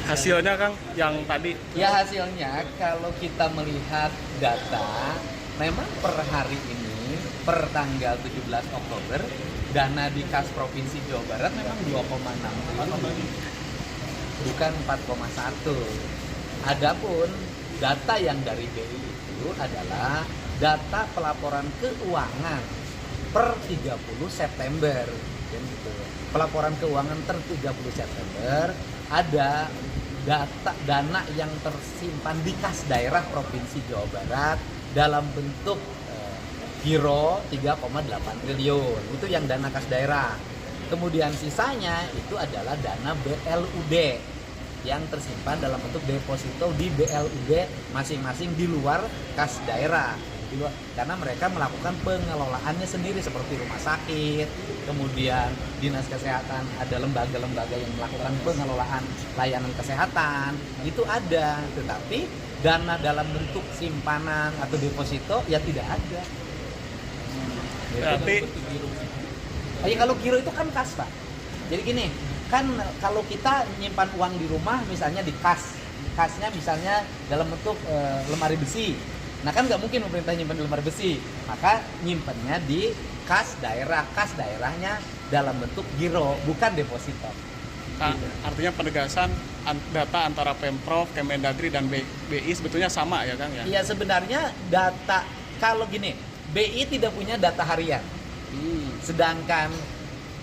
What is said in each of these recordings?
Hasilnya Kang yang tadi Ya hasilnya kalau kita melihat data, memang per hari ini, per tanggal 17 Oktober, dana di kas Provinsi Jawa Barat memang 2,6 triliun, bukan 4,1. Adapun data yang dari BI itu adalah data pelaporan keuangan per 30 September. Kan gitu. Pelaporan keuangan per 30 September ada dana yang tersimpan di kas daerah Provinsi Jawa Barat dalam bentuk giro 3,8 triliun. Itu yang dana kas daerah. Kemudian sisanya itu adalah dana BLUD yang tersimpan dalam bentuk deposito di BLUD masing-masing di luar kas daerah. Karena mereka melakukan pengelolaannya sendiri seperti rumah sakit, kemudian dinas kesehatan, ada lembaga-lembaga yang melakukan pengelolaan layanan kesehatan, itu ada, tetapi dana dalam bentuk simpanan atau deposito ya tidak ada. berarti Kalau giro itu kan kas, Pak. Jadi gini, kan kalau kita menyimpan uang di rumah misalnya di kasnya misalnya dalam bentuk lemari besi. Nah kan nggak mungkin pemerintah nyimpan di lemari besi, maka nyimpannya di kas daerahnya dalam bentuk giro, bukan deposito. artinya penegasan data antara Pemprov, Kemendagri dan BI sebetulnya sama ya Kang ya? Iya sebenarnya data, kalau gini, BI tidak punya data harian, sedangkan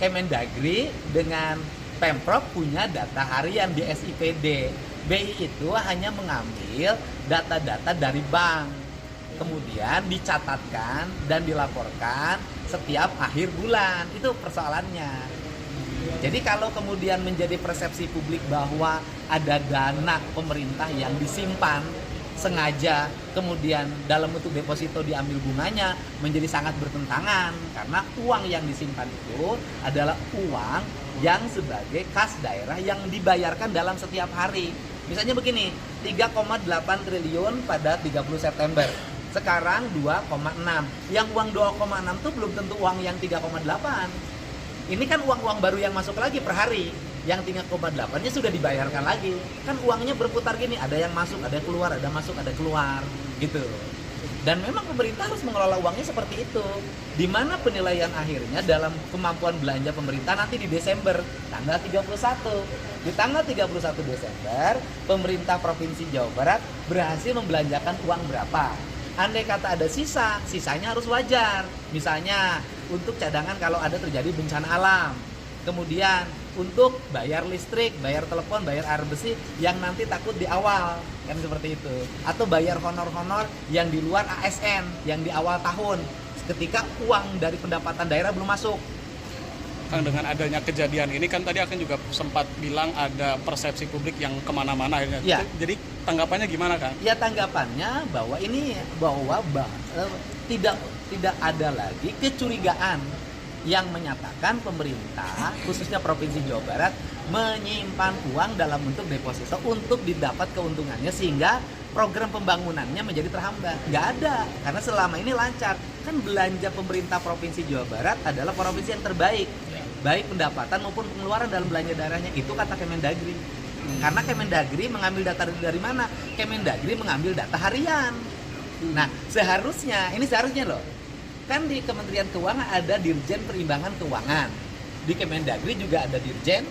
Kemendagri dengan Pemprov punya data harian di SIPD. BI itu hanya mengambil data-data dari bank, kemudian dicatatkan dan dilaporkan setiap akhir bulan. Itu persoalannya. Jadi kalau kemudian menjadi persepsi publik bahwa ada dana pemerintah yang disimpan sengaja, kemudian dalam bentuk deposito diambil bunganya, menjadi sangat bertentangan. Karena uang yang disimpan itu adalah uang yang sebagai kas daerah yang dibayarkan dalam setiap hari. Misalnya begini, 3,8 triliun pada 30 September. Sekarang 2,6. Yang uang 2,6 itu belum tentu uang yang 3,8. Ini kan uang-uang baru yang masuk lagi per hari. Yang 3,8-nya sudah dibayarkan lagi. Kan uangnya berputar gini, ada yang masuk, ada yang keluar, ada masuk, ada keluar, gitu. Dan memang pemerintah harus mengelola uangnya seperti itu. Di mana penilaian akhirnya dalam kemampuan belanja pemerintah nanti di Desember, tanggal 31. Di tanggal 31 Desember, pemerintah Provinsi Jawa Barat berhasil membelanjakan uang berapa. Andai kata ada sisa, sisanya harus wajar. Misalnya, untuk cadangan kalau ada terjadi bencana alam. Kemudian, untuk bayar listrik, bayar telepon, bayar air bersih yang nanti takut di awal. Kan seperti itu. Atau bayar honor-honor yang di luar ASN, yang di awal tahun. Ketika uang dari pendapatan daerah belum masuk. Kang, dengan adanya kejadian ini kan tadi akan juga sempat bilang ada persepsi publik yang kemana-mana akhirnya. Ya. Jadi tanggapannya gimana Kang? Ya tanggapannya bahwa tidak ada lagi kecurigaan yang menyatakan pemerintah khususnya Provinsi Jawa Barat menyimpan uang dalam bentuk deposito untuk didapat keuntungannya sehingga program pembangunannya menjadi terhambat. Nggak ada, karena selama ini lancar. Kan belanja pemerintah Provinsi Jawa Barat adalah provinsi yang terbaik, baik pendapatan maupun pengeluaran dalam belanja daerahnya. Itu kata Kemendagri. Karena Kemendagri mengambil data dari mana? Kemendagri mengambil data harian. Nah seharusnya loh, kan di Kementerian Keuangan ada Dirjen Perimbangan Keuangan, di Kemendagri juga ada Dirjen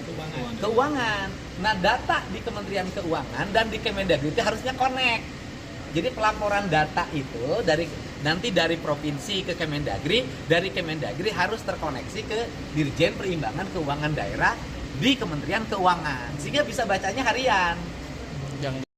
Keuangan. Nah data di Kementerian Keuangan dan di Kemendagri itu harusnya connect. Jadi pelaporan data itu nanti dari provinsi ke Kemendagri, dari Kemendagri harus terkoneksi ke Dirjen Perimbangan Keuangan Daerah di Kementerian Keuangan, sehingga bisa bacanya harian. Yang